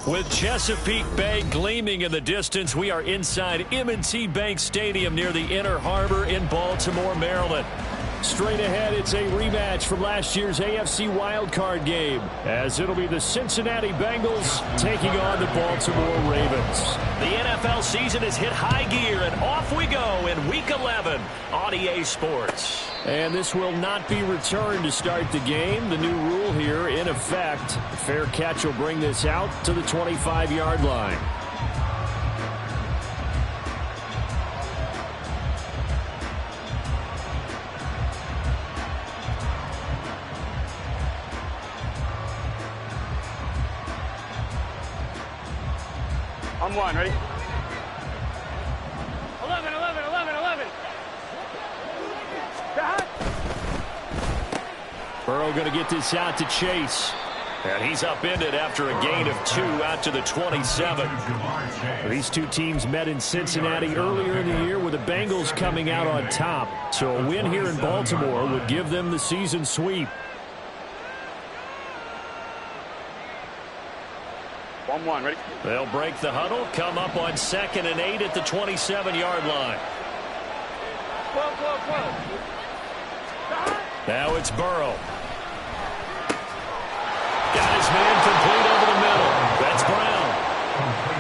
With Chesapeake Bay gleaming in the distance, we are inside M&T Bank Stadium near the Inner Harbor in Baltimore, Maryland. Straight ahead, it's a rematch from last year's AFC wildcard game, as it'll be the Cincinnati Bengals taking on the Baltimore Ravens. The NFL season has hit high gear, and off we go in Week 11 on EA Sports. And this will not be returned to start the game. The new rule here in effect. A fair catch will bring this out to the 25-yard line. On one, ready? 11, 11, 11, 11. Burrow going to get this out to Chase. And he's upended after a gain of 2 out to the 27. These two teams met in Cincinnati earlier in the year with the Bengals coming out on top. So a win here in Baltimore would give them the season sweep. 1-1, ready? They'll break the huddle, come up on 2nd and 8 at the 27-yard line. 12, 12, 12. Now it's Burrow. Got his man complete over the middle. That's Brown.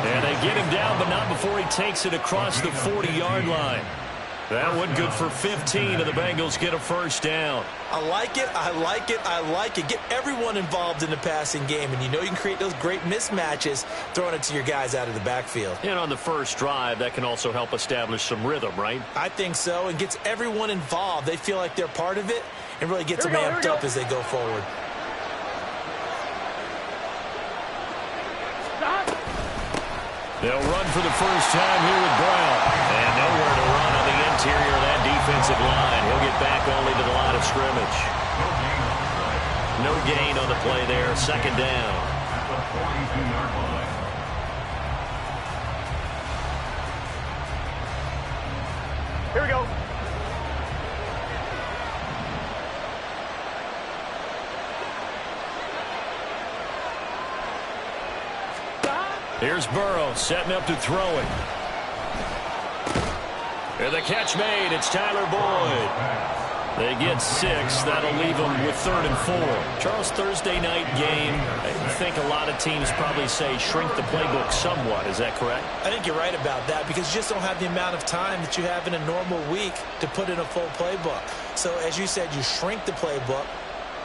And they get him down, but not before he takes it across the 40-yard line. That one good for 15, and the Bengals get a first down. I like it, I like it, I like it. Get everyone involved in the passing game, and you know you can create those great mismatches throwing it to your guys out of the backfield. And on the first drive, that can also help establish some rhythm, right? I think so, and gets everyone involved. They feel like they're part of it, and really gets them amped up as they go forward. They'll run for the first time here with Brown. And nowhere to run on the interior of that defensive line. He'll get back only to the line of scrimmage. No gain on the play there. Second down. Here we go. Here's Burrow setting up to throw it. And the catch made. It's Tyler Boyd. They get 6. That'll leave them with 3rd and 4. Charles, Thursday night game, I think a lot of teams probably say shrink the playbook somewhat. Is that correct? I think you're right about that because you just don't have the amount of time that you have in a normal week to put in a full playbook. So as you said, you shrink the playbook.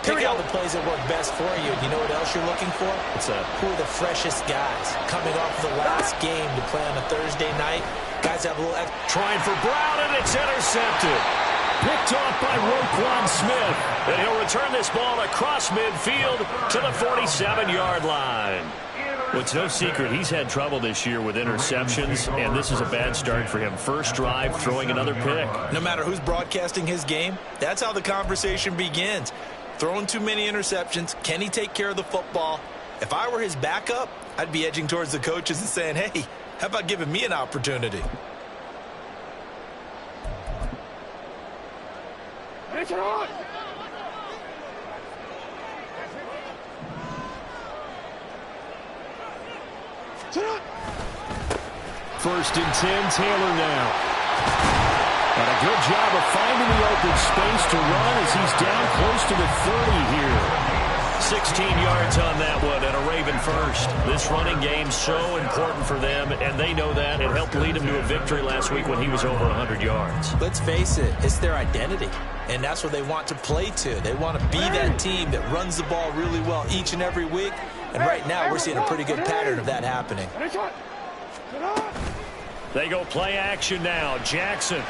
Pick out the plays that work best for you. You know what else you're looking for? Who are the freshest guys coming off the last game to play on a Thursday night? Guys have a little extra. Trying for Brown, and it's intercepted. Picked off by Roquan Smith. And he'll return this ball across midfield to the 47-yard line. Well, it's no secret he's had trouble this year with interceptions, and this is a bad start for him. First drive, throwing another pick. No matter who's broadcasting his game, that's how the conversation begins. Throwing too many interceptions. Can he take care of the football? If I were his backup, I'd be edging towards the coaches and saying, hey, how about giving me an opportunity? First and 10, Taylor now. And a good job of finding the open space to run as he's down close to the 30 here. 16 yards on that one and a Raven first. This running game's so important for them, and they know that. It helped lead him to a victory last week when he was over 100 yards. Let's face it, it's their identity, and that's what they want to play to. They want to be that team that runs the ball really well each and every week, and right now we're seeing a pretty good pattern of that happening. They go play action now. Jackson.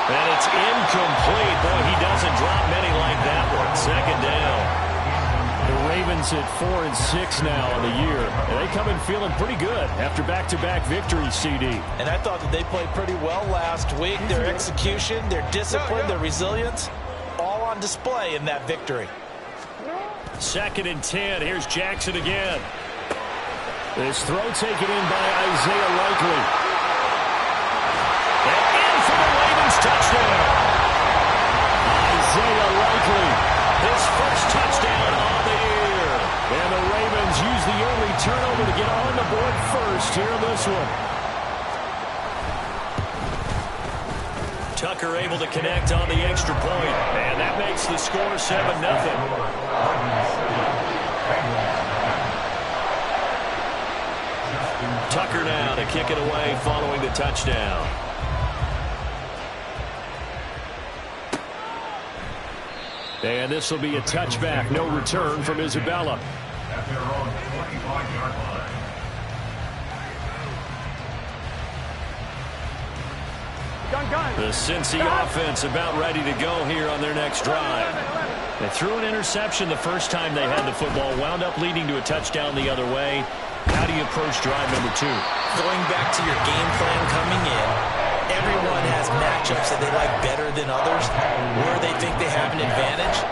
And it's incomplete. Boy, he doesn't drop many like that one. Second down. The Ravens at 4 and 6 now on the year. And they come in feeling pretty good after back-to-back victories, CD. And I thought that they played pretty well last week. Their execution, their discipline, their resilience, all on display in that victory. Second and 10. Here's Jackson again. This throw taken in by Isaiah Likely. And in for the Ravens touchdown. Isaiah Likely, his first touchdown on the year. And the Ravens use the early turnover to get they're able to connect on the extra point. And that makes the score 7-0. Tucker now to kick it away following the touchdown. And this will be a touchback. No return from Isabella. At their own 25-yard line. The Cincy offense about ready to go here on their next drive. They threw an interception the first time they had the football, wound up leading to a touchdown the other way. How do you approach drive number 2? Going back to your game plan coming in, everyone has matchups that they like better than others. Where they think they have an advantage,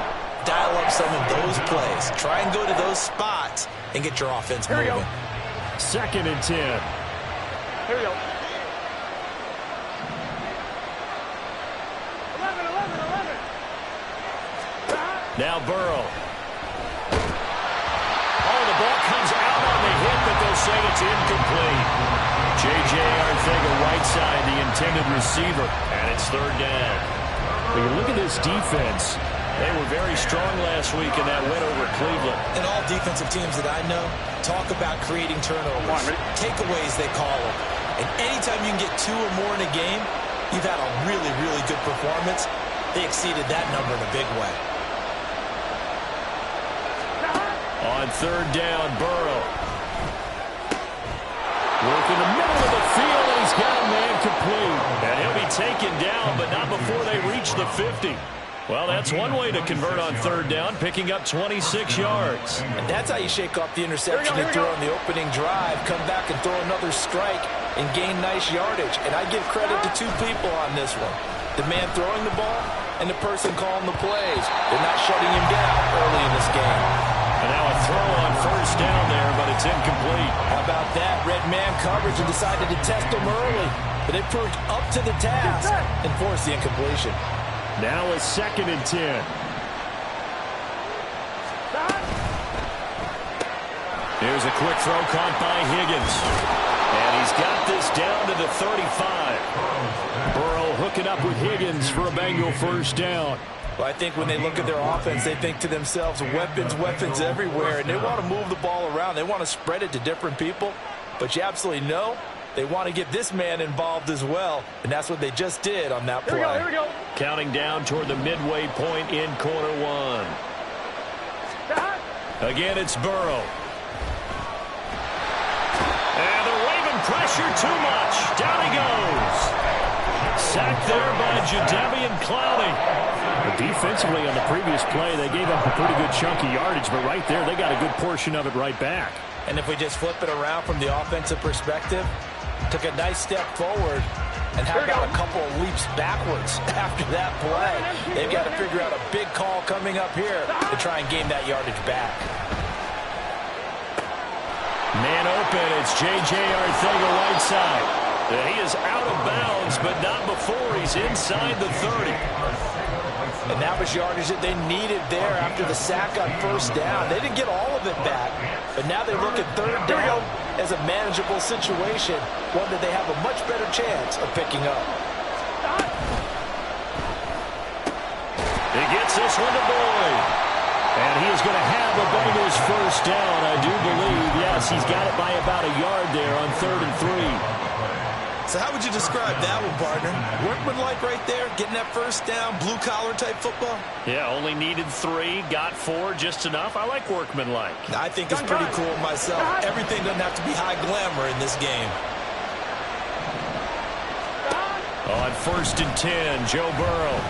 dial up some of those plays. Try and go to those spots and get your offense moving. 2nd and 10. Here we go. 11, 11, 11. Now Burrow. Oh, the ball comes out on the hit, but they'll say it's incomplete. J.J. Arthega, right side, the intended receiver, and it's 3rd down. When you look at this defense, they were very strong last week in that win over Cleveland. And all defensive teams that I know talk about creating turnovers. Takeaways, they call them. And anytime you can get 2 or more in a game, you've had a really, really good performance. They exceeded that number in a big way. On 3rd down, Burrow. Work in the middle of the field, and he's got a man complete. And he'll be taken down, but not before they reach the 50. Well, that's one way to convert on 3rd down, picking up 26 yards. And that's how you shake off the interception they threw on the opening drive, come back and throw another strike and gain nice yardage. And I give credit to 2 people on this one. The man throwing the ball and the person calling the plays. They're not shutting him down early in this game. And now a throw on 1st down there, but it's incomplete. How about that? Red man coverage and decided to test him early. But they proved up to the task and forced the incompletion. Now a 2nd and 10. Here's a quick throw caught by Higgins. And he's got this down to the 35. Burrow hooking up with Higgins for a Bengal 1st down. Well, I think when they look at their offense, they think to themselves, weapons, weapons everywhere. And they want to move the ball around. They want to spread it to different people. But you absolutely know they want to get this man involved as well. And that's what they just did on that play. Here we go. Counting down toward the midway point in quarter 1. Again, it's Burrow. And the Raven pressure too much. Down he goes. Sacked there by Jadeveon Clowney. Defensively on the previous play, they gave up a pretty good chunk of yardage, but right there, they got a good portion of it right back. And if we just flip it around from the offensive perspective, took a nice step forward, and how about a couple of leaps backwards after that play? They've got to figure out a big call coming up here to try and gain that yardage back. Man open, it's J.J. Arthega right side. He is out of bounds, but not before he's inside the 30. And that was yardage that they needed there after the sack on 1st down. They didn't get all of it back, but now they look at 3rd down as a manageable situation, one that they have a much better chance of picking up. He gets this one to Boyd. And he is going to have the Bengals 1st down, I do believe. Yes, he's got it by about a yard there on 3rd and 3. So how would you describe that one, partner? Workmanlike right there, getting that 1st down, blue-collar type football? Yeah, only needed 3, got 4, just enough. I like workmanlike. I think it's pretty cool myself. Everything doesn't have to be high glamour in this game. On 1st and 10, Joe Burrow.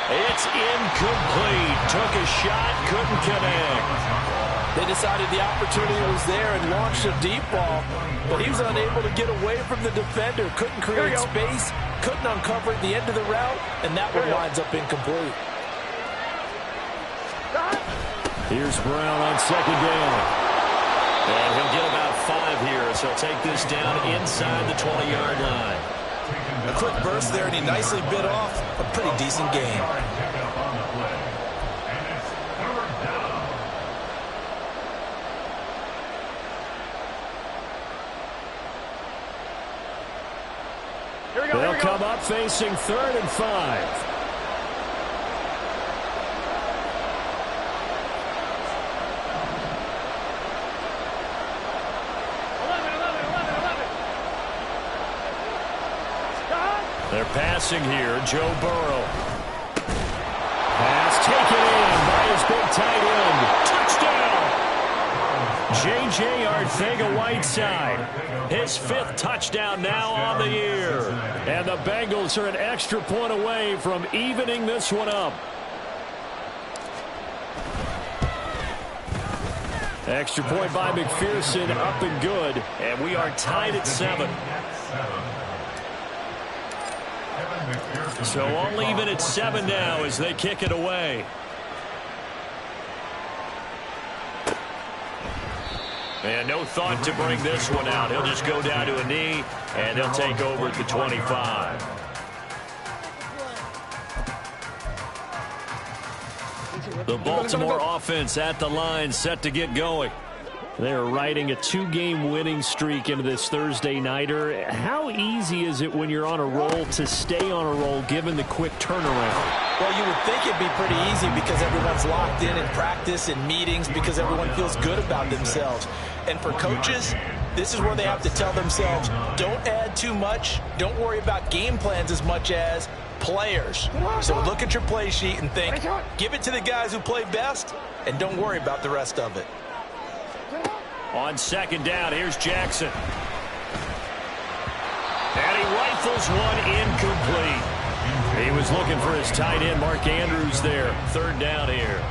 It's incomplete. Took a shot, couldn't connect. They decided the opportunity was there and launched a deep ball, but he was unable to get away from the defender. Couldn't create space, couldn't uncover at the end of the route, and that one winds up incomplete. Here's Brown on 2nd down. And he'll get about 5 here, so he'll take this down inside the 20-yard line. A quick burst there, and he nicely bit off a pretty decent game. Well, They'll come up facing 3rd and 5. They're passing here. Joe Burrow. Pass taken in by his big tight end. Touchdown! J.J. Arcega-Whiteside. His 5th touchdown now on the year. And the Bengals are an extra point away from evening this one up. Extra point by McPherson, up and good. And we are tied at 7. So all even at 7 now as they kick it away. And no thought to bring this one out. He'll just go down to a knee, and he'll take over at the 25. The Baltimore offense at the line, set to get going. They're riding a 2-game winning streak into this Thursday nighter. How easy is it when you're on a roll to stay on a roll given the quick turnaround? Well, you would think it'd be pretty easy because everyone's locked in practice and meetings because everyone feels good about themselves. And for coaches, this is where they have to tell themselves, don't add too much, don't worry about game plans as much as players. So look at your play sheet and think, give it to the guys who play best, and don't worry about the rest of it. On 2nd down, here's Jackson. And he rifles one incomplete. He was looking for his tight end, Mark Andrews, there. 3rd down here.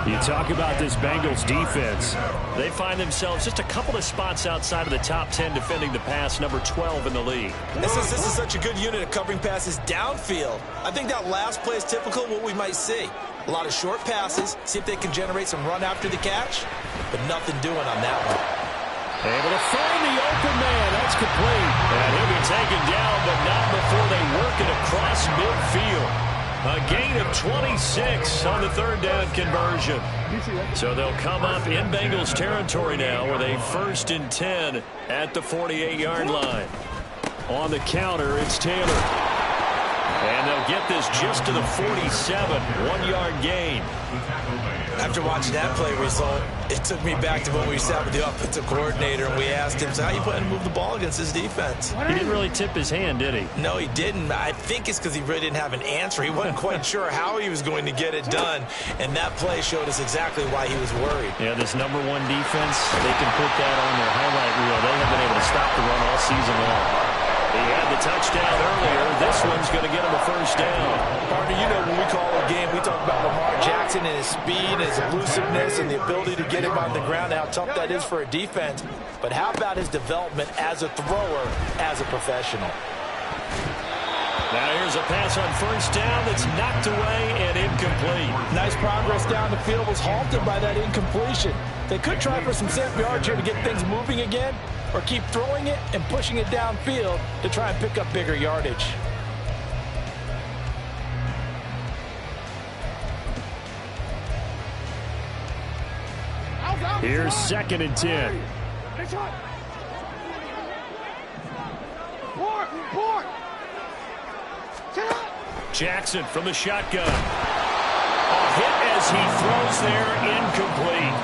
You talk about this Bengals defense. They find themselves just a couple of spots outside of the top 10 defending the pass, number 12 in the league. This is such a good unit of covering passes downfield. I think that last play is typical of what we might see. A lot of short passes, see if they can generate some run after the catch, but nothing doing on that one. Able to find the open man. That's complete. And he'll be taken down, but not before they work it across midfield. A gain of 26 on the 3rd down conversion. So they'll come up in Bengals territory now with a 1st and 10 at the 48-yard line. On the counter, it's Taylor. And they'll get this just to the 47, 1-yard gain. After watching that play result, it took me back to when we sat with the offensive coordinator and we asked him, so how you plan to move the ball against this defense? He didn't really tip his hand, did he? No, he didn't. I think it's because he really didn't have an answer. He wasn't quite sure how he was going to get it done, and that play showed us exactly why he was worried. Yeah, this number 1 defense, they can put that on their highlight reel. They have been able to stop the run all season long. He had the touchdown earlier. This one's going to get him a 1st down. Partner, you know when we call a game, we talk about Lamar Jackson and his speed, and his elusiveness, and the ability to get him on the ground, how tough that is for a defense. But how about his development as a thrower, as a professional? Now here's a pass on 1st down that's knocked away and incomplete. Nice progress down the field, was halted by that incompletion. They could try for some safe yards here to get things moving again, or keep throwing it and pushing it downfield to try and pick up bigger yardage. Here's 2nd and 10. Jackson from the shotgun. A hit as he throws there, incomplete.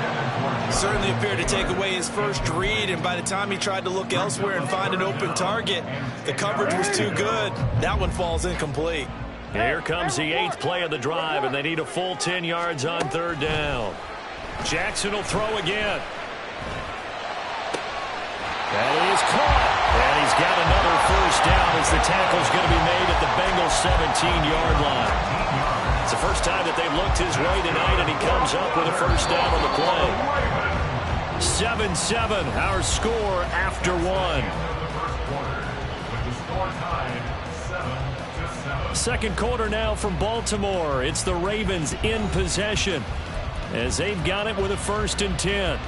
Certainly appeared to take away his first read, and by the time he tried to look elsewhere and find an open target, the coverage was too good. That one falls incomplete. Here comes the 8th play of the drive, and they need a full 10 yards on 3rd down. Jackson will throw again. That is caught. And he's got another 1st down as the tackle's going to be made at the Bengals 17-yard line. It's the first time that they've looked his way tonight, and he comes up with a 1st down on the play. 7-7, our score after 1. 2nd quarter now from Baltimore. It's the Ravens in possession as they've got it with a 1st and 10.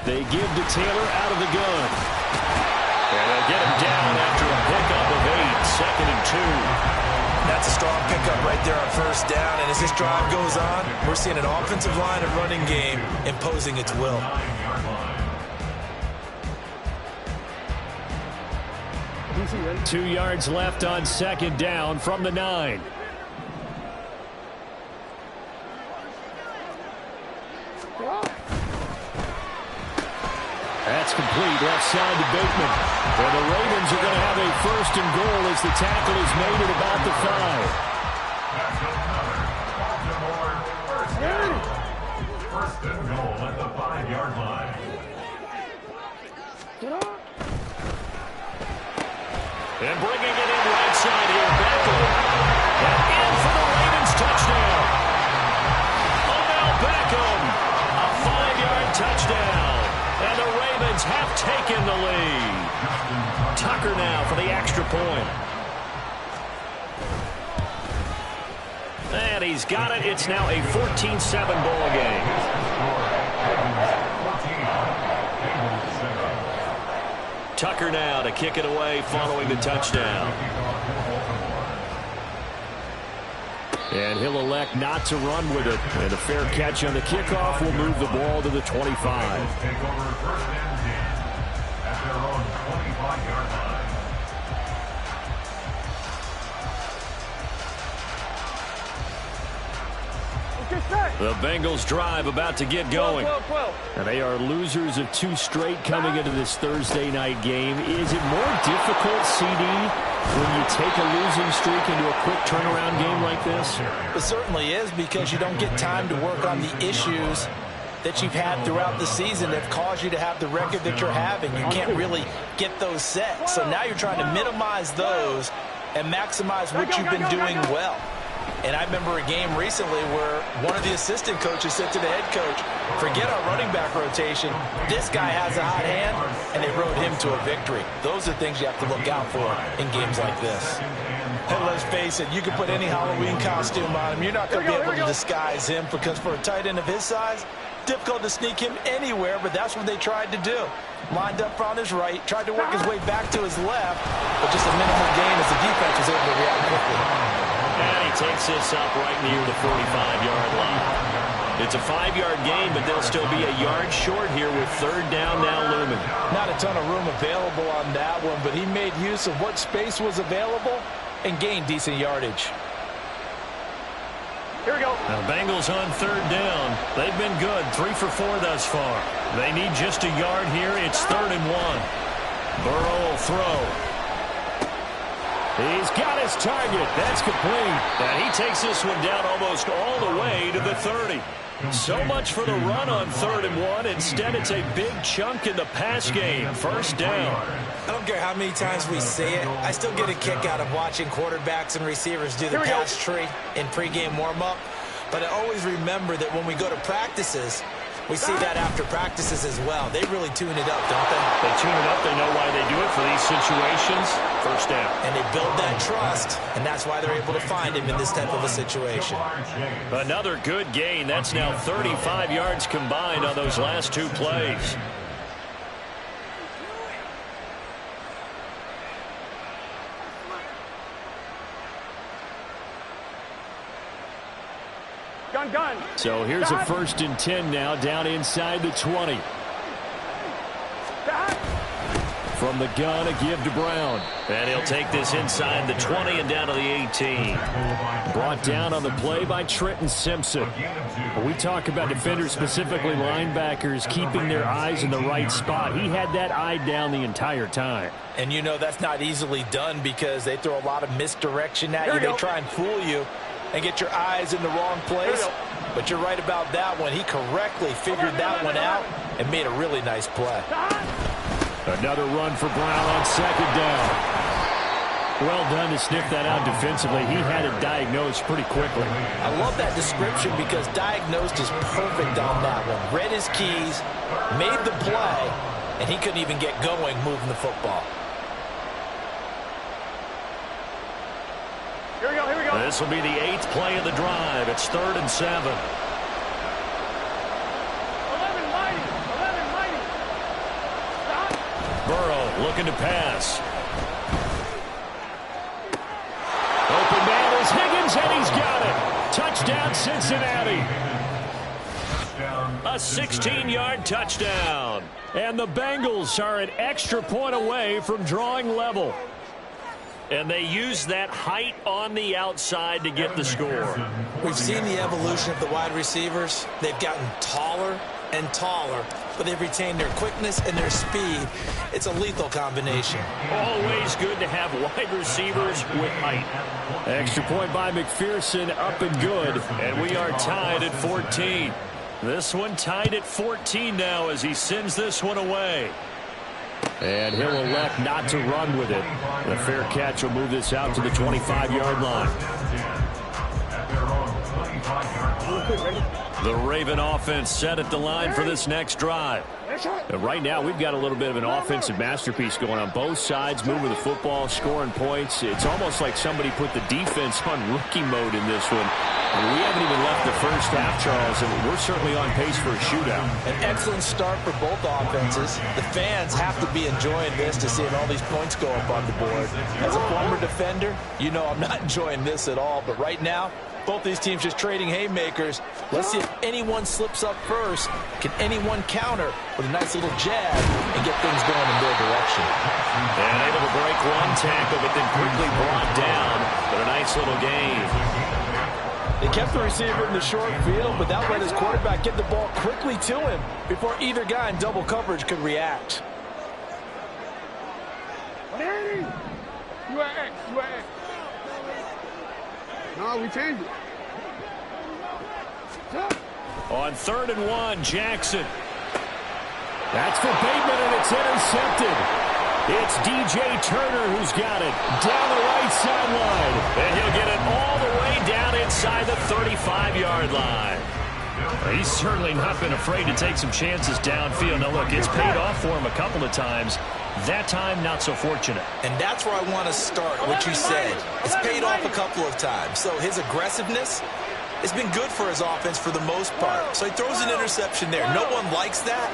They give to Taylor out of the gun. And they'll get him down after a pickup of 8, 2nd and 2. Now That's a strong pickup right there on first down. And as this drive goes on, we're seeing an offensive line and running game imposing its will. 2 yards left on second down from the 9. That's complete left side to Bateman. And the Ravens are going to have a first and goal as the tackle is made at about the 5. First and goal at the 5-yard line. And bringing it in right side here, Beckham. And in for the Ravens touchdown. Odell Beckham, a 5-yard touchdown. And the Ravens have taken the lead. Tucker now for the extra point. And he's got it. It's now a 14-7 ball game. Tucker now to kick it away following the touchdown. And he'll elect not to run with it. And a fair catch on the kickoff will move the ball to the 25. Take over first and 10 at their own 25-yard line. The Bengals drive about to get going. 12. And they are losers of 2 straight coming into this Thursday night game. Is it more difficult, CD, when you take a losing streak into a quick turnaround game like this? It certainly is, because you don't get time to work on the issues that you've had throughout the season that have caused you to have the record that you're having. You can't really get those set. So now you're trying to minimize those and maximize what you've been doing well. And I remember a game recently where one of the assistant coaches said to the head coach, forget our running back rotation. This guy has a hot hand, and they rode him to a victory. Those are things you have to look out for in games like this. And let's face it, you can put any Halloween costume on him. You're not going to be able to disguise him, because for a tight end of his size, difficult to sneak him anywhere, but that's what they tried to do. Lined up on his right, tried to work his way back to his left, but just a minimal gain as the defense was able to react quickly. And he takes this up right near the 45-yard line. It's a 5-yard gain, but they'll still be a yard short here with third down now looming. Not a ton of room available on that one, but he made use of what space was available and gained decent yardage. Here we go. Now, Bengals on third down. They've been good, 3 for 4 thus far. They need just a yard here. It's 3rd and 1. Burrow will throw. He's got his target. That's complete. And he takes this one down almost all the way to the 30. So much for the run on 3rd and 1. Instead, it's a big chunk in the pass game. First down. I don't care how many times we say it. I still get a kick out of watching quarterbacks and receivers do the pass tree in pregame warm-up. But I always remember that when we go to practices, we see that after practices as well. They really tune it up, don't they? They tune it up. They know why they do it for these situations. First down. And they build that trust, and that's why they're able to find him in this type of a situation. Another good gain. That's now 35 yards combined on those last 2 plays. Gun. So here's a 1st and 10 now, down inside the 20. From the gun, a give to Brown. And he'll take this inside the 20 and down to the 18. Brought down on the play by Trenton Simpson. When we talk about defenders, specifically linebackers, keeping their eyes in the right spot, he had that eye down the entire time. And you know that's not easily done, because they throw a lot of misdirection at you. They try and fool you and get your eyes in the wrong place. But you're right about that one. He correctly figured that one out and made a really nice play. Another run for Brown on 2nd down. Well done to sniff that out defensively. He had it diagnosed pretty quickly. I love that description, because diagnosed is perfect on that one. Read his keys, made the play, and he couldn't even get going moving the football. Here we go. This will be the 8th play of the drive. It's 3rd and 7. 11 mighty. Stop. Burrow looking to pass. Open man is Touchdown, Cincinnati. A 16-yard touchdown. And the Bengals are an extra point away from drawing level. And they use that height on the outside to get the score. We've seen the evolution of the wide receivers. They've gotten taller and taller, but they've retained their quickness and their speed. It's a lethal combination. Always good to have wide receivers with height. Extra point by McPherson, up and good. And we are tied at 14. This one tied at 14 now as he sends this one away. And he'll elect not to run with it. The fair catch will move this out to the 25-yard line. The Raven offense set at the line for this next drive. And right now, we've got a little bit of an offensive masterpiece going on both sides, moving the football, scoring points. It's almost like somebody put the defense on rookie mode in this one. And we haven't even left the first half, Charles, and we're certainly on pace for a shootout. An excellent start for both offenses. The fans have to be enjoying this to seeing all these points go up on the board. As a former defender, you know I'm not enjoying this at all. But right now, both these teams just trading haymakers. Let's see if anyone slips up first. Can anyone counter with a nice little jab and get things going in their direction? And able to break one tackle, but then quickly brought down. But a nice little gain. They kept the receiver in the short field, but that let his quarterback get the ball quickly to him before either guy in double coverage could react. 180. You are X. You are X. No, we changed it. On 3rd and 1, Jackson. That's for Bateman, and it's intercepted. It's DJ Turner who's got it down the right sideline. And he'll get it all the way down inside the 35-yard line. He's certainly not been afraid to take some chances downfield. Now, look, it's paid off for him a couple of times. That time, not so fortunate. And that's where I want to start, what you said. It's paid off a couple of times. So his aggressiveness has been good for his offense for the most part. So he throws an interception there. No one likes that,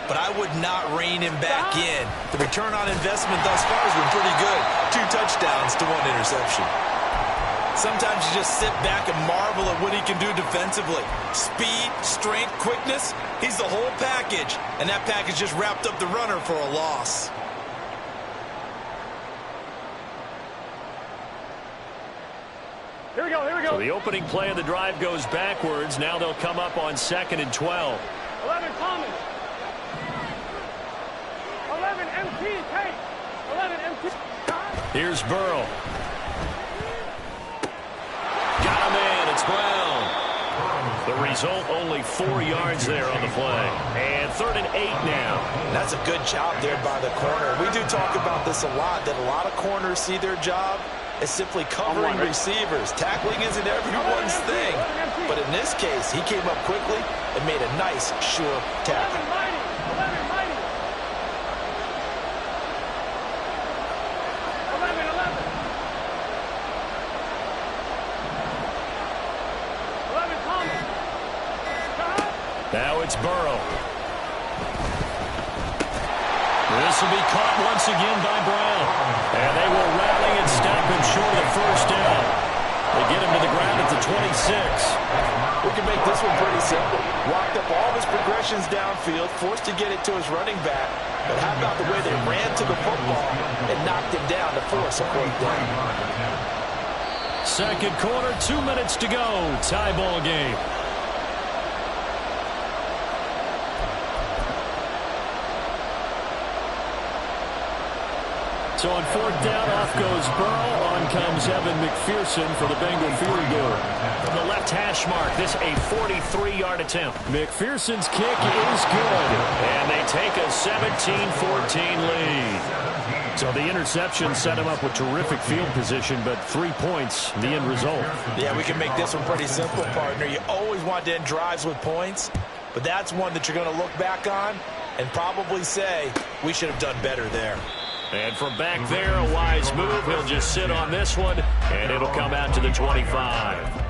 but I would not rein him back in. The return on investment thus far has been pretty good. 2 touchdowns to 1 interception. Sometimes you just sit back and marvel at what he can do defensively. Speed, strength, quickness, he's the whole package. And that package just wrapped up the runner for a loss. Here we go, here we go. So the opening play of the drive goes backwards. Now they'll come up on 2nd and 12. 11 Thomas. 11 MT, Tate. 11 MT. Here's Burrow. Got him in. It's Brown. The result, only 4 yards there on the play. And 3rd and 8 now. That's a good job there by the corner. We do talk about this a lot, that a lot of corners see their job as simply covering receivers. Tackling isn't everyone's thing. But in this case, he came up quickly and made a nice, sure tackle. 11 Mighty. 11 Thomas. Now it's Burrow. This will be caught once again by Brown. And they will rally and stop him short of the first down. They get him to the ground at the 26. We can make this one pretty simple. Walked up all of his progressions downfield, forced to get it to his running back. But how about the way they ran to the football and knocked him down to force a 4th down? 2nd quarter, 2 minutes to go. Tie ball game. So on 4th down, off goes Burrow. On comes Evan McPherson for the Bengal field goal. From the left hash mark, this a 43-yard attempt. McPherson's kick is good. And they take a 17-14 lead. So the interception set him up with terrific field position, but 3 points, the end result. Yeah, we can make this one pretty simple, partner. You always want to end drives with points, but that's one that you're going to look back on and probably say, we should have done better there. And from back there, a wise move. He'll just sit on this one, and it'll come out to the 25.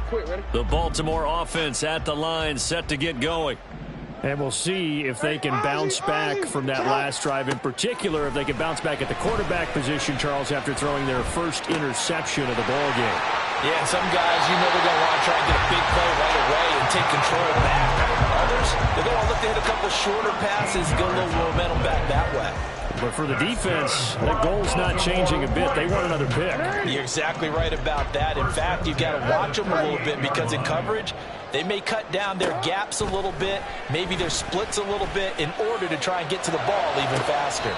Quick, ready? The Baltimore offense at the line, set to get going. And we'll see if they can bounce back from that last drive, in particular, if they can bounce back at the quarterback position, Charles, after throwing their first interception of the ball game. Yeah, and some guys, you know they're going to want to try and get a big play right away and take control back. Others, they're going to look to hit a couple shorter passes, get a little momentum back that way. But for the defense, that goal's not changing a bit. They want another pick. You're exactly right about that. In fact, you've got to watch them a little bit because in coverage, they may cut down their gaps a little bit, maybe their splits a little bit in order to try and get to the ball even faster.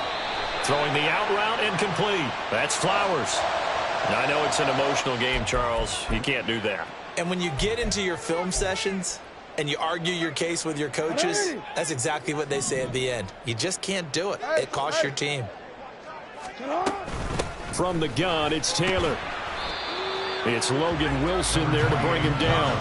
Throwing the out route incomplete. That's Flowers. Now, I know it's an emotional game, Charles. You can't do that. And when you get into your film sessions and you argue your case with your coaches, that's exactly what they say at the end. You just can't do it. It costs your team. From the gun, it's Taylor. It's Logan Wilson there to bring him down.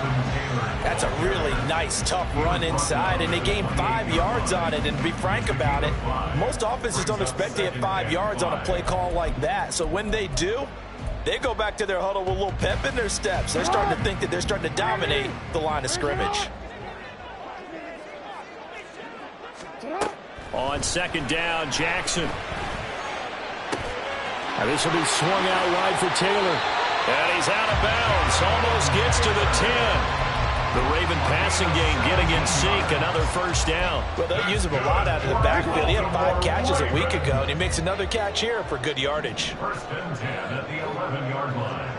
That's a really nice, tough run inside, and they gained 5 yards on it. And to be frank about it, most offenses don't expect to get 5 yards on a play call like that. So when they do, they go back to their huddle with a little pep in their steps. They're starting to think that they're starting to dominate the line of scrimmage. On second down, Jackson. Now this will be swung out wide for Taylor. And he's out of bounds. Almost gets to the 10. The Raven passing game getting in sync. Another first down. Well, they'll use him a lot out of the backfield. He had 5 catches a week ago, and he makes another catch here for good yardage. First and 10 at the 11-yard line.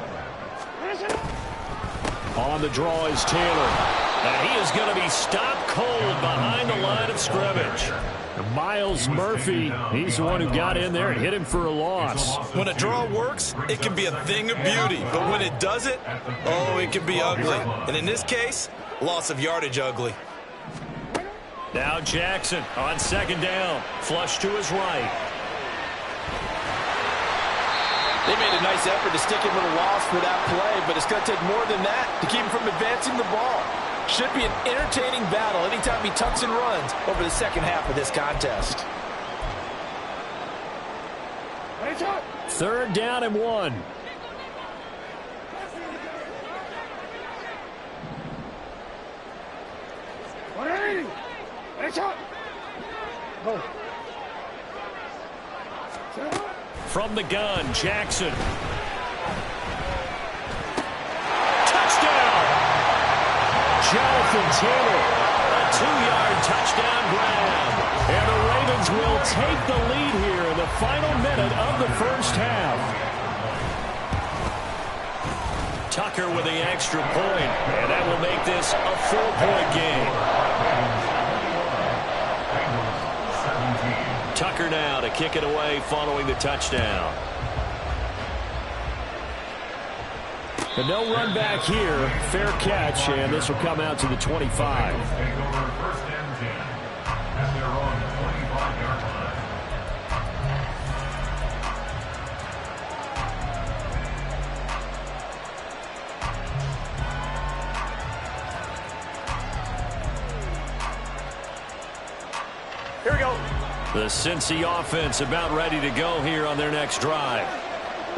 On the draw is Taylor. And he is going to be stopped cold behind the line of scrimmage. Miles Murphy, he's the one who got in there and hit him for a loss. When a draw works, it can be a thing of beauty. But when it doesn't, oh, it can be ugly. And in this case, loss of yardage ugly. Now Jackson on second down. Flush to his right. They made a nice effort to stick him with a loss for that play, but it's going to take more than that to keep him from advancing the ball. Should be an entertaining battle anytime he tucks and runs over the second half of this contest. Third down and 1. From the gun, Jackson. Touchdown! Jonathan Taylor, a 2-yard touchdown grab. And the Ravens will take the lead here in the final minute of the first half. Tucker with the extra point, and that will make this a 4-point game. Tucker now to kick it away following the touchdown. And no run back here. Fair catch, and this will come out to the 25. Take over first and 10 at their own 25-yard line. Here we go. The Cincy offense about ready to go here on their next drive.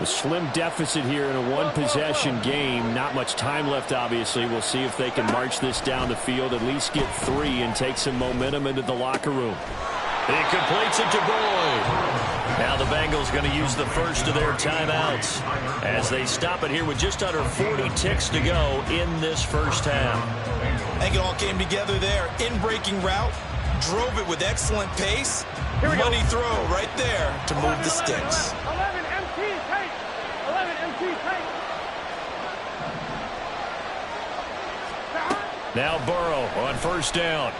A slim deficit here in a one-possession game. Not much time left, obviously. We'll see if they can march this down the field, at least get 3, and take some momentum into the locker room. He completes it to Boyd. Now the Bengals going to use the first of their timeouts as they stop it here with just under 40 ticks to go in this first half. I think it all came together there. In-breaking route, drove it with excellent pace. Money throw right there to move the sticks. 11 MT take. 11 MT take. Now Burrow on first down.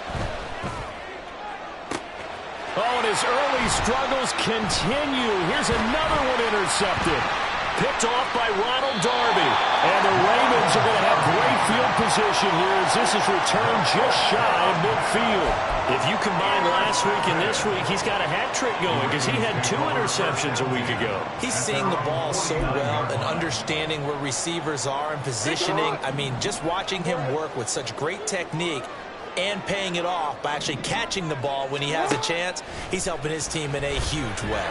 Oh, and his early struggles continue. Here's another one intercepted. Picked off by Ronald Darby. And the Ravens are going to have great field position here as this is returned just shy of midfield. If you combine last week and this week, he's got a hat trick going because he had 2 interceptions a week ago. He's seeing the ball so well and understanding where receivers are and positioning. I mean, just watching him work with such great technique and paying it off by actually catching the ball when he has a chance, he's helping his team in a huge way.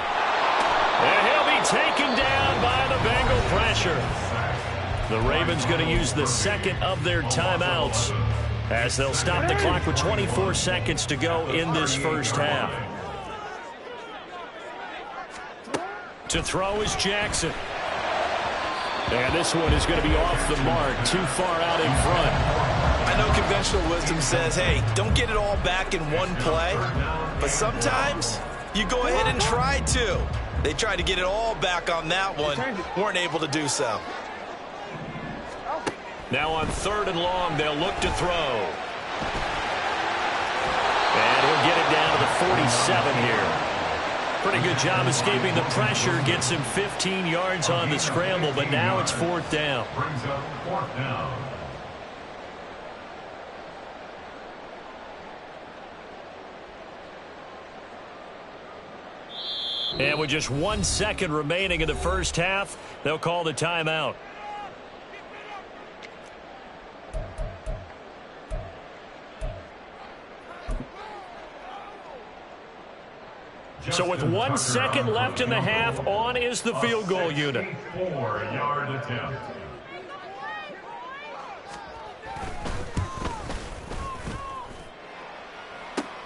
And he'll be taken down by the Bengal pressure. The Ravens going to use the second of their timeouts as they'll stop the clock with 24 seconds to go in this first half. To throw is Jackson. And this one is going to be off the mark, too far out in front. I know conventional wisdom says, hey, don't get it all back in one play. But sometimes you go ahead and try to. They tried to get it all back on that one. Weren't able to do so. Now on 3rd and long, they'll look to throw. And he'll get it down to the 47 here. Pretty good job escaping the pressure. Gets him 15 yards on the scramble, but now it's 4th down. Brings up 4th down. And with just 1 second remaining in the first half, they'll call the timeout. So with 1 second left in the half, on is the field goal unit. 4-yard attempt.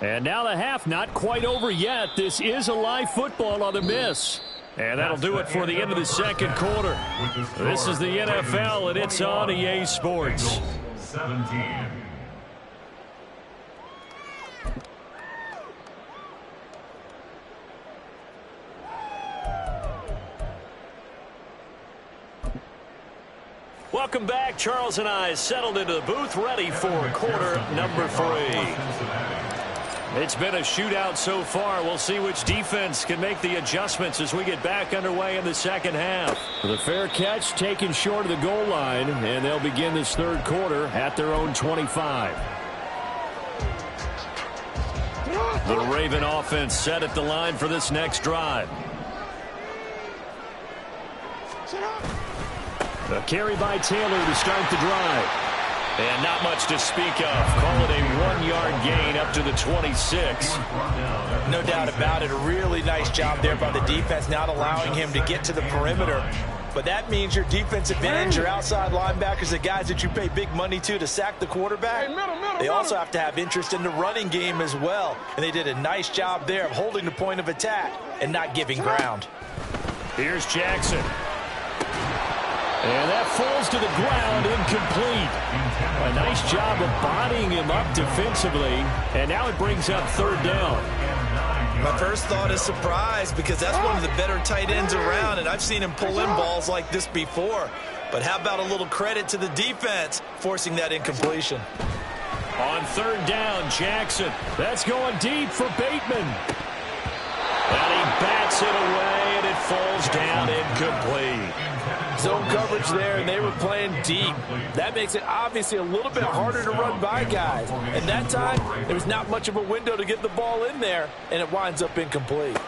And now the half not quite over yet. This is a live football on the miss. And that'll do it for the end of the second quarter. This is the NFL, and it's on EA Sports. 17. Welcome back. Charles and I settled into the booth, ready for quarter number 3. It's been a shootout so far. We'll see which defense can make the adjustments as we get back underway in the second half. The fair catch taken short of the goal line, and they'll begin this third quarter at their own 25. The Raven offense set at the line for this next drive. A carry by Taylor to start the drive. And not much to speak of. Call it a 1-yard gain up to the 26. No doubt about it. A really nice job there by the defense, not allowing him to get to the perimeter. But that means your defensive ends, your outside linebackers, the guys that you pay big money to sack the quarterback, they also have to have interest in the running game as well. And they did a nice job there of holding the point of attack and not giving ground. Here's Jackson. And that falls to the ground, incomplete. A nice job of bodying him up defensively. And now it brings up 3rd down. My first thought is surprise, because that's one of the better tight ends around, and I've seen him pull in balls like this before. But how about a little credit to the defense forcing that incompletion? On 3rd down, Jackson. That's going deep for Bateman. And he bats it away, and it falls down incomplete. Zone coverage there, and they were playing deep. That makes it obviously a little bit harder to run by guys. And that time, there was not much of a window to get the ball in there, and it winds up incomplete.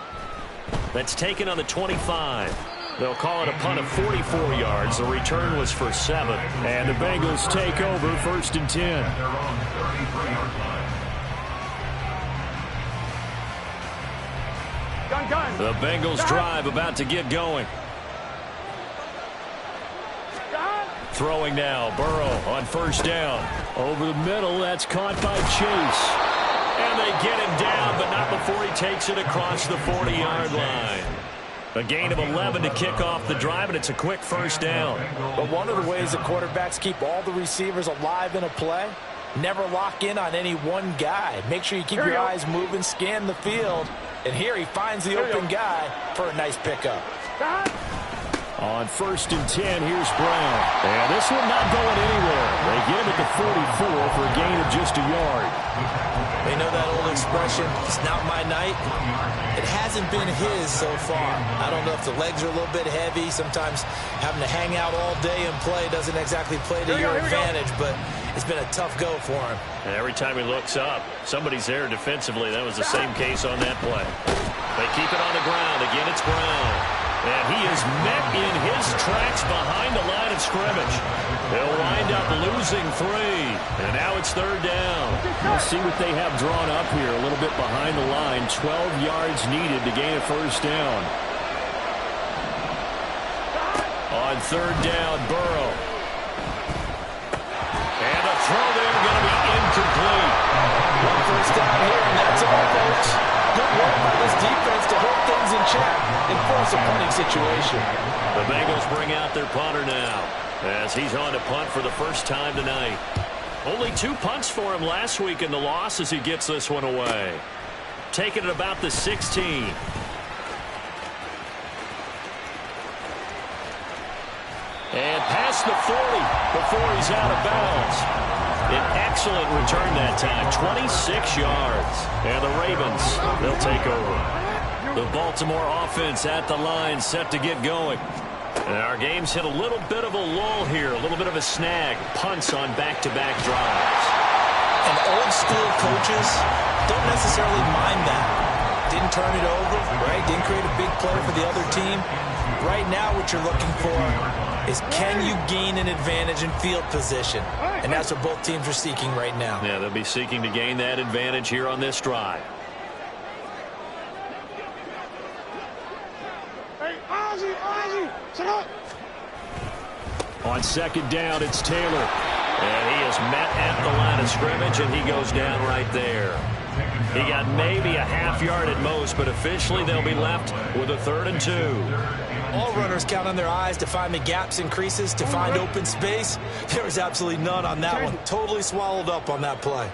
That's taken on the 25. They'll call it a punt of 44 yards. The return was for 7. And the Bengals take over 1st and 10. The Bengals drive about to get going. Throwing now, Burrow on 1st down. Over the middle, that's caught by Chase. And they get him down, but not before he takes it across the 40-yard line. A gain of 11 to kick off the drive, and it's a quick 1st down. But one of the ways that quarterbacks keep all the receivers alive in a play, never lock in on any one guy. Make sure you keep your eyes moving, scan the field. And here he finds the open guy for a nice pickup. On 1st and 10, here's Brown. And this one not going anywhere. They get him at the 44 for a gain of just a yard. They know that old expression, it's not my night. It hasn't been his so far. I don't know if the legs are a little bit heavy. Sometimes having to hang out all day and play doesn't exactly play to your advantage, but it's been a tough go for him. And every time he looks up, somebody's there defensively. That was the same case on that play. They keep it on the ground. Again, it's Brown. And he is met in his tracks behind the line of scrimmage. They'll wind up losing 3. And now it's 3rd down. We'll see what they have drawn up here a little bit behind the line. 12 yards needed to gain a 1st down. On 3rd down, Burrow. And a throw there going to be ball, folks. Good work by this defense to hold things in check and force a punting situation. The Bengals bring out their punter now as he's on to punt for the first time tonight. Only 2 punts for him last week in the loss as he gets this one away. Taking it about the 16. And past the 40 before he's out of bounds. An excellent return that time, 26 yards. And the Ravens, they'll take over. The Baltimore offense at the line, set to get going. And our game's hit a little bit of a lull here, a little bit of a snag. Punts on back-to-back drives. And old school coaches don't necessarily mind that. Didn't turn it over, right? Didn't create a big play for the other team. Right now what you're looking for is can you gain an advantage in field position? And that's what both teams are seeking right now. Yeah, they'll be seeking to gain that advantage here on this drive. Hey, Ozzie, sit up. On second down, it's Taylor. And he is met at the line of scrimmage, and he goes down right there. He got maybe a half yard at most, but officially they'll be left with a 3rd and 2. All runners count on their eyes to find the gaps and creases, to find open space. There was absolutely none on that one. Totally swallowed up on that play.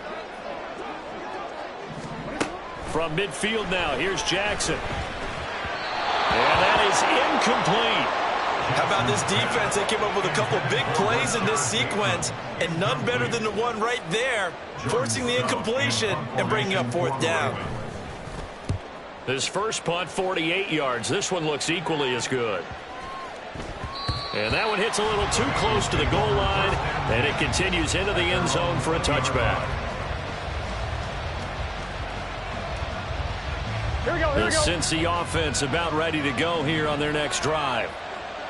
From midfield now, here's Jackson. And that is incomplete. How about this defense? They came up with a couple big plays in this sequence, and none better than the one right there, forcing the incompletion and bringing up 4th down. His first punt, 48 yards. This one looks equally as good. And that one hits a little too close to the goal line, and it continues into the end zone for a touchback. Here we go, here we The go. Cincy offense about ready to go here on their next drive.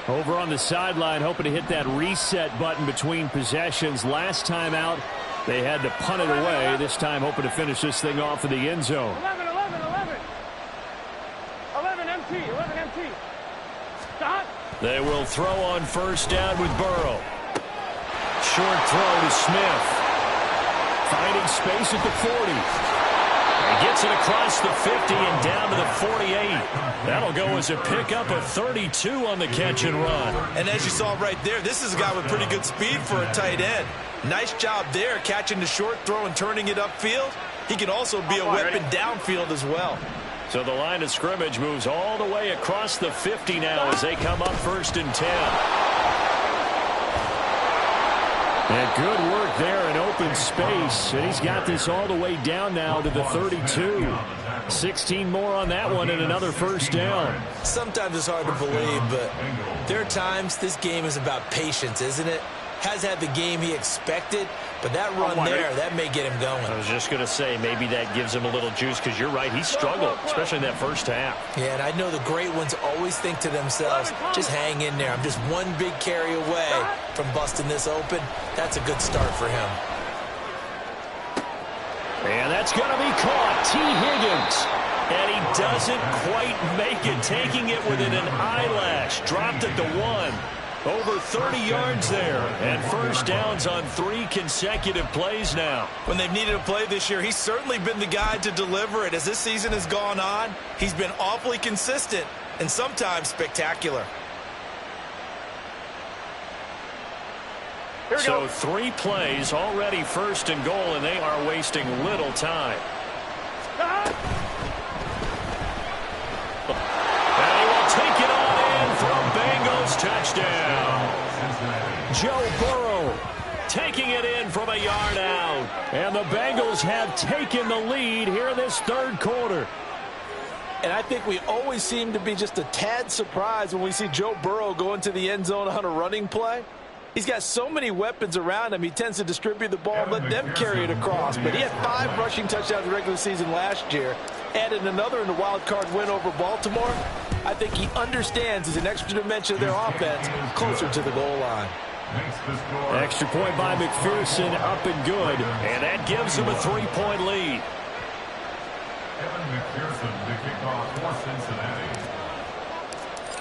Over on the sideline, hoping to hit that reset button between possessions. Last time out, they had to punt it away. This time, hoping to finish this thing off in the end zone. 11 empty. Stop. They will throw on first down with Burrow. Short throw to Smith. Finding space at the 40. He gets it across the 50 and down to the 48. That'll go as a pickup of 32 on the catch and run. And as you saw right there, this is a guy with pretty good speed for a tight end. Nice job there, catching the short throw and turning it upfield. He can also be a weapon downfield as well. So the line of scrimmage moves all the way across the 50 now as they come up 1st and 10. And good work there in open space. And he's got this all the way down now to the 32. 16 more on that one and another first down. Sometimes it's hard to believe, but there are times this game is about patience, isn't it? Has had the game he expected, but that run there, that may get him going. I was just going to say, maybe that gives him a little juice because you're right, he struggled, especially in that first half. Yeah, and I know the great ones always think to themselves, just hang in there. I'm just one big carry away from busting this open. That's a good start for him. And that's going to be caught. T. Higgins. And he doesn't quite make it, taking it within an eyelash. Dropped it to 1. Over 30 yards there. And first downs on 3 consecutive plays now. When they've needed a play this year, he's certainly been the guy to deliver it. As this season has gone on, he's been awfully consistent and sometimes spectacular. So 3 plays, already 1st and goal, and they are wasting little time. And he will take it on in for a Bengals touchdown. Joe Burrow taking it in from a yard out. And the Bengals have taken the lead here this 3rd quarter. And I think we always seem to be just a tad surprised when we see Joe Burrow go into the end zone on a running play. He's got so many weapons around him. He tends to distribute the ball and let them carry it across. But he had 5 rushing touchdowns in the regular season last year. Added another in the wild card win over Baltimore. I think he understands as an extra dimension of their offense closer to the goal line. Extra point by McPherson, up and good. And that gives him a 3-point lead. Evan McPherson to kick off for Cincinnati.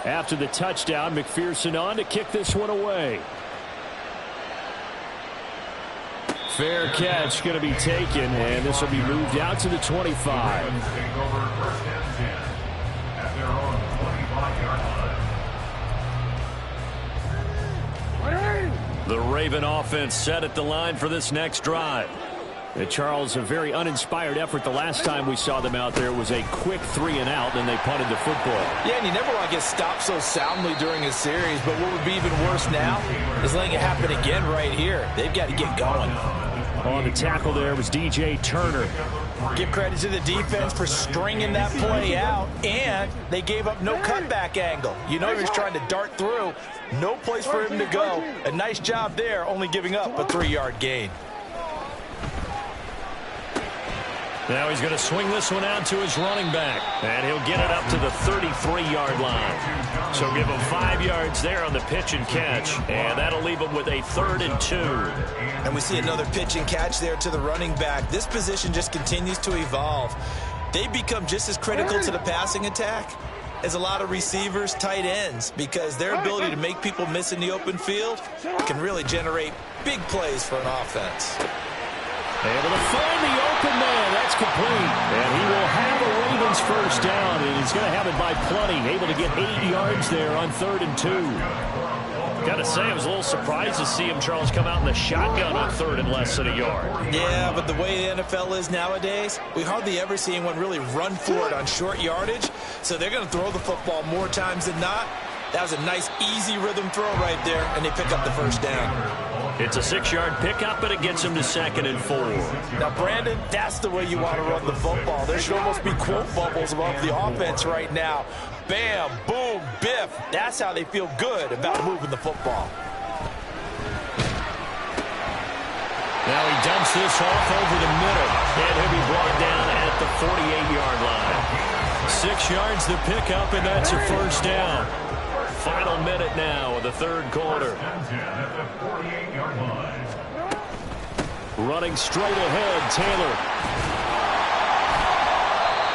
After the touchdown, McPherson on to kick this one away. Fair catch going to be taken, and this will be moved out to the 25. Take over first and 10 at their own 25-yard line. The Raven offense set at the line for this next drive. And Charles, a very uninspired effort the last time we saw them out there was a quick 3-and-out, and they punted the football. Yeah, and you never want to get stopped so soundly during a series, but what would be even worse now is letting it happen again right here. They've got to get going. On the tackle there was DJ Turner. Give credit to the defense for stringing that play out, and they gave up no cutback angle. You know he was trying to dart through. No place for him to go. A nice job there, only giving up a 3-yard gain. Now he's going to swing this one out to his running back, and he'll get it up to the 33-yard line. So give him 5 yards there on the pitch and catch, and that'll leave him with a 3rd and 2. And we see another pitch and catch there to the running back. This position just continues to evolve. They become just as critical to the passing attack as a lot of receivers, tight ends, because their ability to make people miss in the open field can really generate big plays for an offense. Able to find the open man. That's complete. And he will have a Ravens first down, and he's going to have it by plenty. Able to get 8 yards there on 3rd and 2. Got to say, I was a little surprised to see him, Charles, come out in the shotgun on 3rd and less than a yard. Yeah, but the way the NFL is nowadays, we hardly ever see anyone really run for it on short yardage. So they're going to throw the football more times than not. That was a nice, easy rhythm throw right there, and they pick up the first down. It's a 6-yard pickup, but it gets him to 2nd and 4. Now, Brandon, that's the way you want to run the football. There should almost be quote bubbles above the offense right now. Bam, boom, biff. That's how they feel good about moving the football. Now he dumps this off over the middle, and he'll be brought down at the 48-yard line. 6 yards the pickup, and that's a first down. Final minute now of the 3rd quarter. Running straight ahead, Taylor.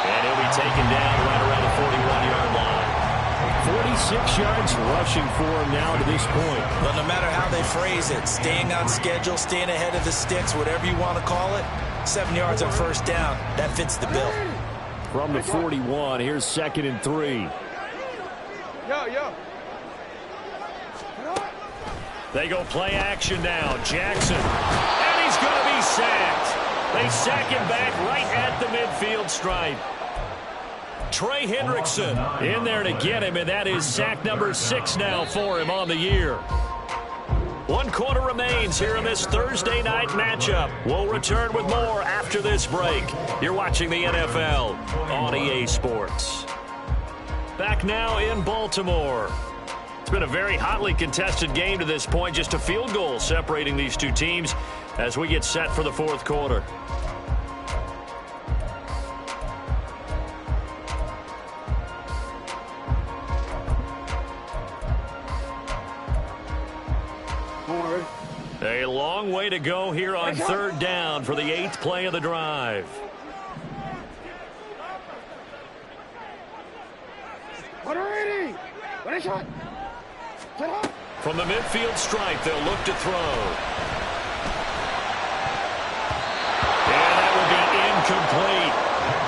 And he'll be taken down right around the 41-yard line. 46 yards rushing for him now to this point. But no matter how they phrase it, staying on schedule, staying ahead of the sticks, whatever you want to call it, 7 yards on first down, that fits the bill. From the 41, here's 2nd and 3. Yo. They go play action now. Jackson. And he's going to be sacked. They sack him back right at the midfield stripe. Trey Hendrickson in there to get him, and that is sack number 6 now for him on the year. 1 quarter remains here in this Thursday night matchup. We'll return with more after this break. You're watching the NFL on EA Sports. Back now in Baltimore. It's been a very hotly contested game to this point. Just a field goal separating these two teams as we get set for the 4th quarter. A long way to go here on 3rd down for the 8th play of the drive. From the midfield stripe, they'll look to throw. And that will be incomplete.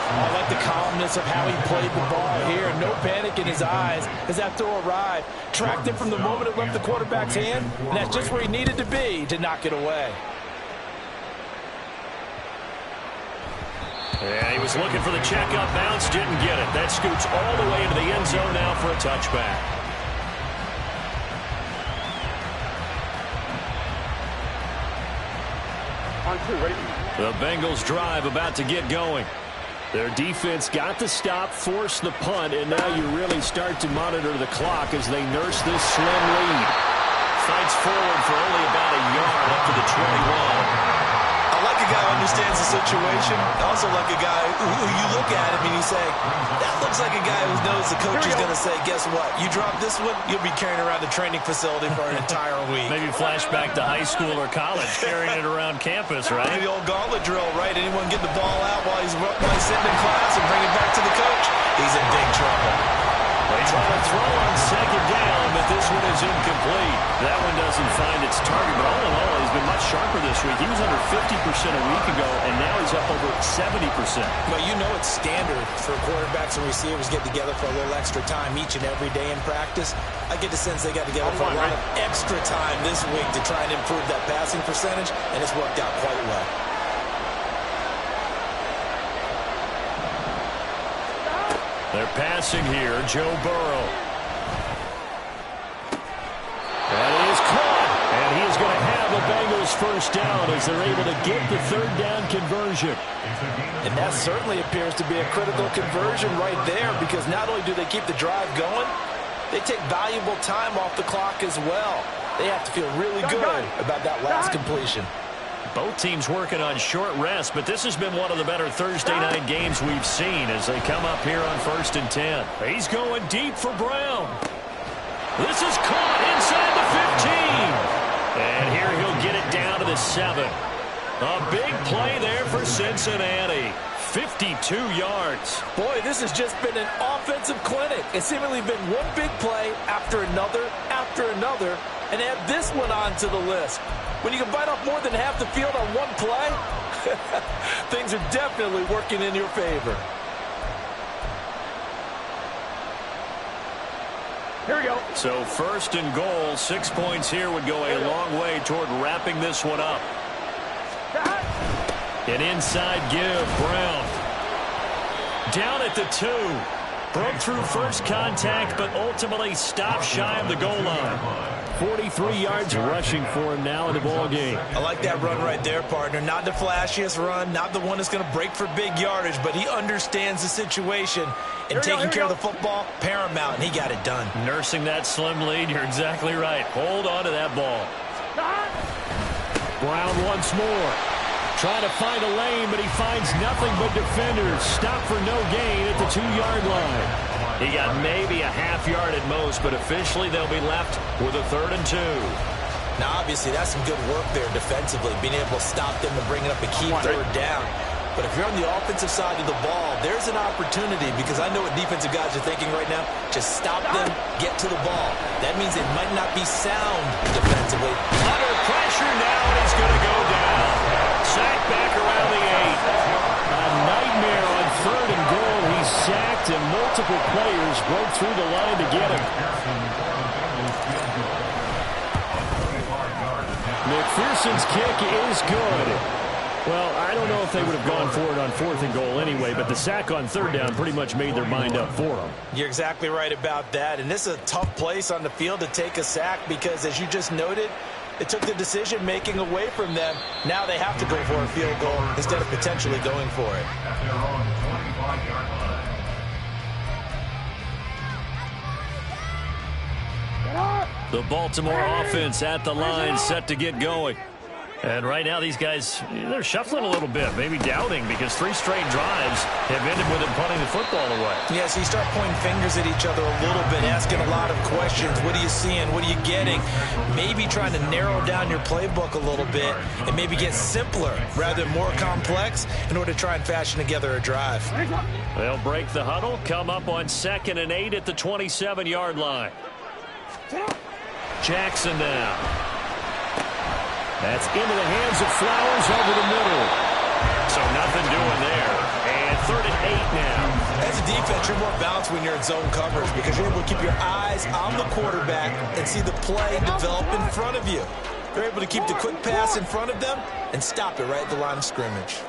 I like the calmness of how he played the ball here. No panic in his eyes as that throw arrived. Tracked it from the moment it left the quarterback's hand, and that's just where he needed to be to knock it away. Yeah, he was looking for the checkup bounce, didn't get it. That scoots all the way into the end zone now for a touchback. The Bengals drive about to get going. Their defense got the stop, forced the punt, and now you really start to monitor the clock as they nurse this slim lead. Fights forward for only about a yard up to the 21. I like a guy who understands the situation. I also like a guy who you look at him and you say, that looks like a guy who knows the coach is going to say, guess what? You drop this one, you'll be carrying around the training facility for an entire week. Maybe flashback to high school or college, carrying it around campus, right? The old gauntlet drill, right? Anyone get the ball out while he's sitting in class and bring it back to the coach? He's in big trouble. They try to throw on 2nd down, but this one is incomplete. That one doesn't find its target, but all in all, he's been much sharper this this week. He was under 50% a week ago, and now he's up over 70%. Well, you know it's standard for quarterbacks and receivers get together for a little extra time each and every day in practice. I get the sense they got together for a lot of extra time this week to try and improve that passing percentage, and it's worked out quite well. They're passing here. Joe Burrow. That is caught. And he is going to have the Bengals first down as they're able to get the third down conversion. And that certainly appears to be a critical conversion right there, because not only do they keep the drive going, they take valuable time off the clock as well. They have to feel really good about that last completion. Both teams working on short rest, but this has been one of the better Thursday night games we've seen as they come up here on 1st and 10. He's going deep for Brown. This is caught inside the 15. And here he'll get it down to the 7. A big play there for Cincinnati. 52 yards. Boy, this has just been an offensive clinic. It's seemingly been one big play after another, and add this one onto the list. When you can bite off more than half the field on one play, things are definitely working in your favor. Here we go. So 1st and goal, 6 points here would go a long way toward wrapping this one up. An inside give, Brown. Down at the 2. Broke through first contact, but ultimately stopped shy of the goal line. 43 yards rushing for him now in the ball game. I like that run right there, partner. Not the flashiest run, not the one that's going to break for big yardage, but he understands the situation, and taking care of the football, paramount, and he got it done. Nursing that slim lead, you're exactly right. Hold on to that ball. Brown once more. Trying to find a lane, but he finds nothing but defenders. Stop for no gain at the 2-yard line. He got maybe a half yard at most, but officially they'll be left with a 3rd and 2. Now, obviously, that's some good work there defensively, being able to stop them and bring it up a key 3rd down. But if you're on the offensive side of the ball, there's an opportunity, because I know what defensive guys are thinking right now. Just stop them, get to the ball. That means they might not be sound defensively. Under pressure now, and he's going to go down. Sacked back around the 8. A nightmare on 3rd and goal. He's sacked, and multiple players broke through the line to get him. McPherson's kick is good. Well, I don't know if they would have gone for it on 4th and goal anyway, but the sack on 3rd down pretty much made their mind up for them. You're exactly right about that, and this is a tough place on the field to take a sack because, as you just noted, it took the decision-making away from them. Now they have to go for a field goal instead of potentially going for it. At their own 25-yard line. The Baltimore offense at the line, set to get going. And right now these guys, they're shuffling a little bit, maybe doubting, because 3 straight drives have ended with them punting the football away. Yeah, so you start pointing fingers at each other a little bit, asking a lot of questions. What are you seeing? What are you getting? Maybe trying to narrow down your playbook a little bit and maybe get simpler rather than more complex in order to try and fashion together a drive. They'll break the huddle, come up on 2nd and 8 at the 27-yard line. Jackson now. That's into the hands of Flowers over the middle. So nothing doing there. And 3rd and 8 now. As a defense, you're more balanced when you're in zone coverage because you're able to keep your eyes on the quarterback and see the play develop in front of you. They're able to keep the quick pass in front of them and stop it right at the line of scrimmage.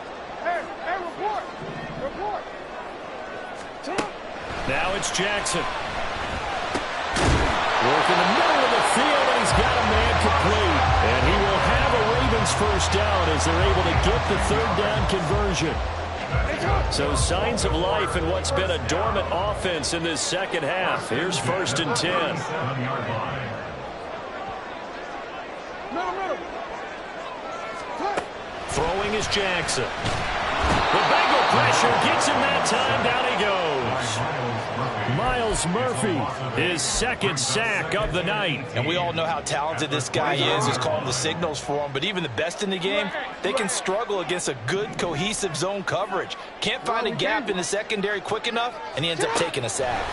Hey, report. Now it's Jackson. Work in the middle of the field, and he's got a man complete. And he will have a Ravens first down as they're able to get the 3rd down conversion. So signs of life in what's been a dormant offense in this second half. Here's 1st and 10. Throwing is Jackson. The Bengal pressure gets him that time. Down he goes. Myles Murphy, his 2nd sack of the night. And we all know how talented this guy is. He's calling the signals for him. But even the best in the game, they can struggle against a good, cohesive zone coverage. Can't find a gap in the secondary quick enough, and he ends up taking a sack.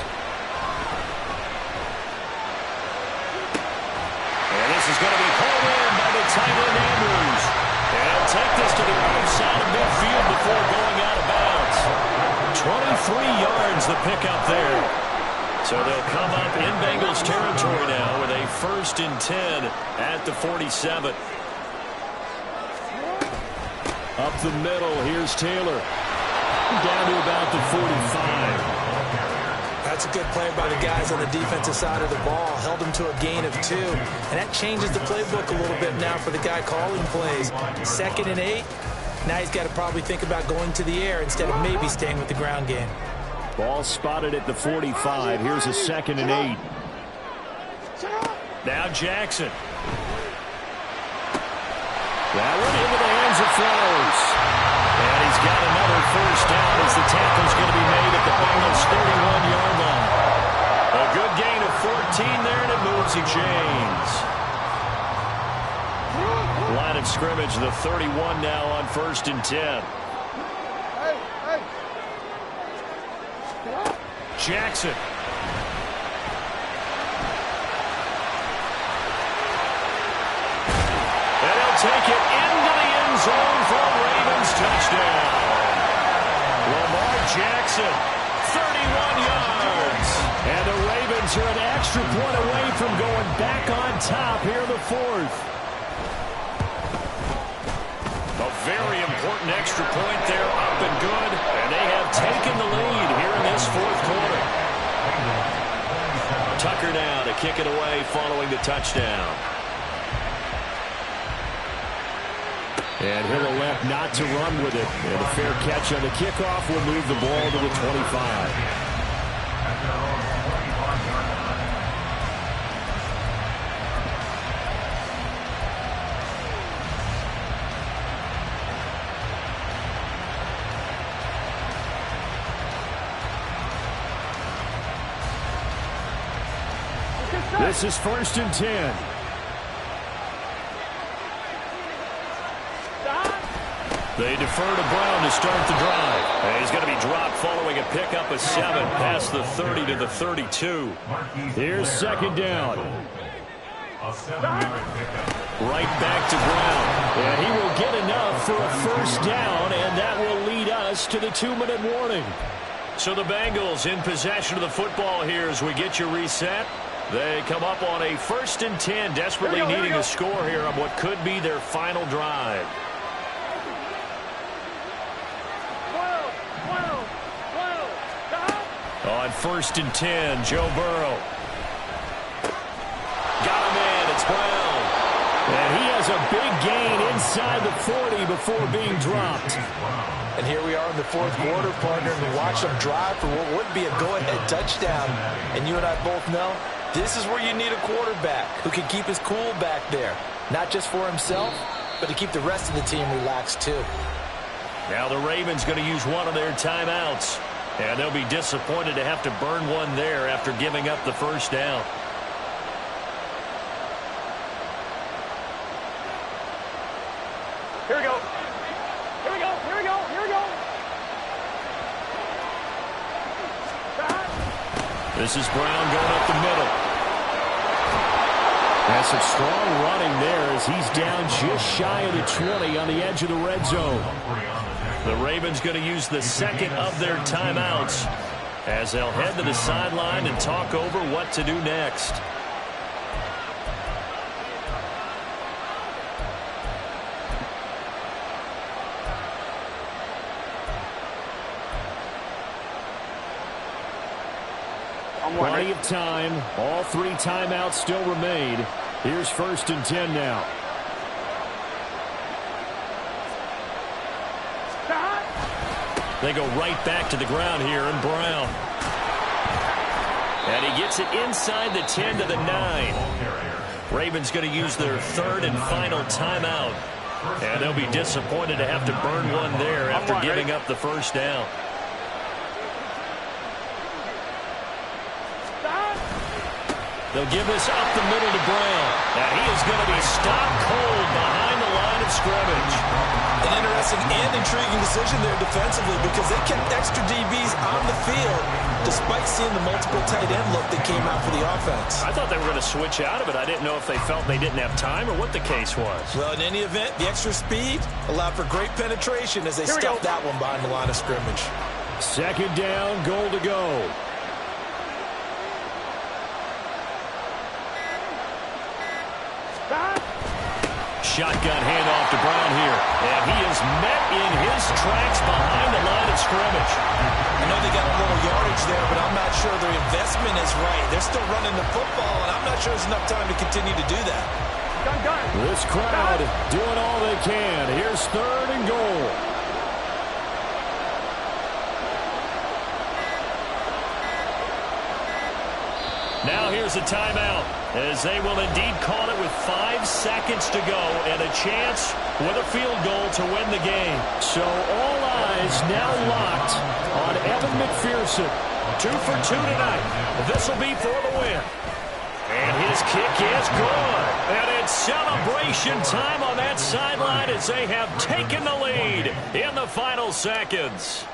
And this is going to be pulled in by the tight end Andrews. Ravens the pickup there. So they'll come up in Bengals territory now with a 1st and 10 at the 47. Up the middle, here's Taylor. Down to about the 45. That's a good play by the guys on the defensive side of the ball. Held them to a gain of 2. And that changes the playbook a little bit now for the guy calling plays. 2nd and 8. Now he's got to probably think about going to the air instead of maybe staying with the ground game. Ball spotted at the 45. Here's a 2nd and 8. Now Jackson. That one into the hands of Flowers. And he's got another 1st down as the tackle's going to be made at the Bengals 31-yard line. A good gain of 14 there, and it moves the chains. Line of scrimmage, the 31 now on 1st and 10. Jackson. And he'll take it into the end zone for a Ravens touchdown. Lamar Jackson, 31 yards. And the Ravens are an extra point away from going back on top here in the 4th. A very important extra point there, up and good. And they have taken the lead here in this 4th quarter. Tucker now to kick it away following the touchdown. And he'll elect not to run with it. And a fair catch on the kickoff will move the ball to the 25. This is 1st and 10. They defer to Brown to start the drive. And he's going to be dropped following a pickup of 7 past the 30 to the 32. Here's 2nd down. Right back to Brown. And he will get enough for a 1st down, and that will lead us to the 2-minute warning. So the Bengals in possession of the football here as we get you reset. They come up on a 1st and 10, desperately needing a score here on what could be their final drive. On 1st and 10, Joe Burrow. Got him in, it's Brown. And he has a big gain inside the 40 before being dropped. And here we are in the 4th quarter, partner, and we watch them drive for what would be a go-ahead touchdown. And you and I both know this is where you need a quarterback who can keep his cool back there. Not just for himself, but to keep the rest of the team relaxed too. Now the Ravens going to use one of their timeouts. And they'll be disappointed to have to burn one there after giving up the 1st down. Here we go. Here we go. Here we go. Here we go. This is Brown going up the middle. That's some strong running there as he's down just shy of the 20 on the edge of the red zone. The Ravens going to use the 2nd of their timeouts as they'll head to the sideline and talk over what to do next. Plenty of time. All 3 timeouts still remain. Here's 1st and 10 now. They go right back to the ground here, and Brown. And he gets it inside the 10 to the 9. Ravens going to use their 3rd and final timeout. And they'll be disappointed to have to burn one there after giving up the 1st down. They'll give this up the middle to Brown. Now he is going to be stopped cold behind the line of scrimmage. An interesting and intriguing decision there defensively because they kept extra DBs on the field despite seeing the multiple tight end look that came out for the offense. I thought they were going to switch out of it. I didn't know if they felt they didn't have time or what the case was. Well, in any event, the extra speed allowed for great penetration as they stuffed that one behind the line of scrimmage. Second down, goal to go. Shotgun handoff to Brown here. And he is met in his tracks behind the line of scrimmage. I know they got a little yardage there, but I'm not sure their investment is right. They're still running the football, and I'm not sure there's enough time to continue to do that. This crowd doing all they can. Here's third and goal. Now here's a timeout, as they will indeed call it with 5 seconds to go and a chance with a field goal to win the game. So all eyes now locked on Evan McPherson. 2 for 2 tonight. This will be for the win. And his kick is good. And it's celebration time on that sideline as they have taken the lead in the final seconds.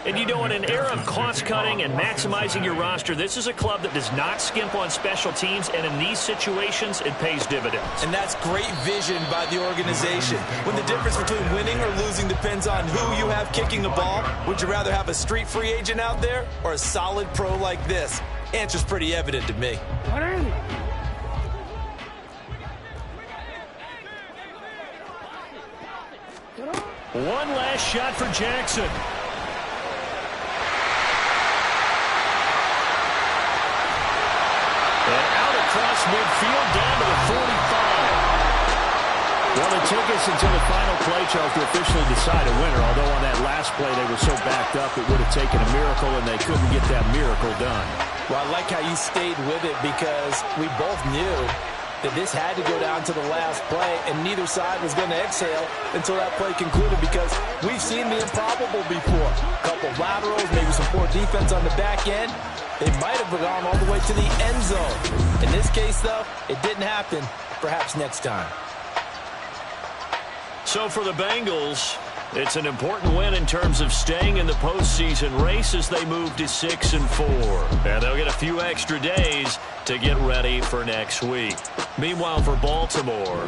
And you know, in an era of cost-cutting and maximizing your roster, this is a club that does not skimp on special teams, and in these situations, it pays dividends. And that's great vision by the organization. When the difference between winning or losing depends on who you have kicking the ball, would you rather have a street free agent out there or a solid pro like this? Answer's pretty evident to me. One last shot for Jackson. And out across midfield, down to the 45. Well, it took us until the final play, Charles, to officially decide a winner. Although on that last play they were so backed up, it would have taken a miracle, and they couldn't get that miracle done. Well, I like how you stayed with it, because we both knew that this had to go down to the last play, and neither side was going to exhale until that play concluded, because we've seen the improbable before. A couple laterals, maybe some poor defense on the back end. They might have gone all the way to the end zone. In this case, though, it didn't happen. Perhaps next time. So for the Bengals, it's an important win in terms of staying in the postseason race as they move to 6-4. And they'll get a few extra days to get ready for next week. Meanwhile, for Baltimore,